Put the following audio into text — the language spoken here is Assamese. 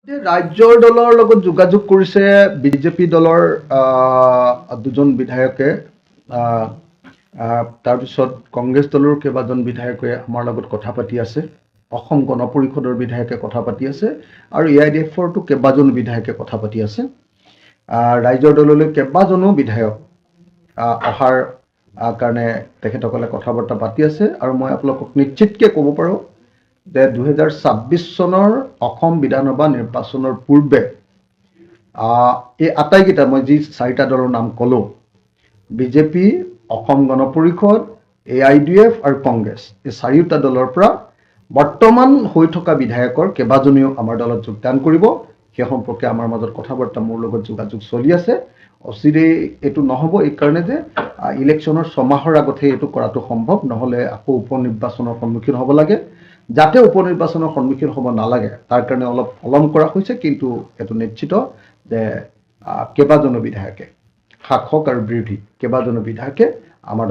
ৰাজ্যৰ দলৰ লগত যোগাযোগ কৰিছে বিজেপি দলৰ দুজন বিধায়কে। তাৰপিছত কংগ্ৰেছ দলৰ কেইবাজন বিধায়কে আমাৰ লগত কথা পাতি আছে। অসম গণ পৰিষদৰ বিধায়কে কথা পাতি আছে আৰু AIDFৰতো কেইবাজন বিধায়কে কথা পাতি আছে। ৰাজ্যৰ দললৈ কেইবাজনো বিধায়ক অহাৰ কাৰণে তেখেতসকলে কথা বাৰ্তা পাতি আছে আৰু মই আপোনালোকক নিশ্চিতকৈ ক'ব পাৰোঁ যে 2026 চনৰ অসম বিধানসভা নিৰ্বাচনৰ পূৰ্বে এই আটাইকেইটা মই যি চাৰিটা দলৰ নাম ক'লোঁ, বিজেপি, অসম গণ পৰিষদ, AIDF আৰু কংগ্ৰেছ, এই চাৰিওটা দলৰ পৰা বৰ্তমান হৈ থকা বিধায়কৰ কেইবাজনেও আমাৰ দলত যোগদান কৰিব। সেই সম্পৰ্কে আমাৰ মাজত কথা বাৰ্তা মোৰ লগত যোগাযোগ চলি আছে। অচিৰেই এইটো নহ'ব, এইকাৰণে যে ইলেকশ্যনৰ 6 মাহৰ আগতহে এইটো কৰাটো সম্ভৱ, নহ'লে আকৌ উপ নিৰ্বাচনৰ সন্মুখীন হ'ব লাগে। যাতে উপ নিৰ্বাচনৰ সন্মুখীন হ'ব নালাগে তাৰ কাৰণে অলপ পলম কৰা হৈছে, কিন্তু এইটো নিশ্চিত যে কেইবাজনো বিধায়কে, শাসক আৰু বিৰোধী কেইবাজনো বিধায়কে আমাৰ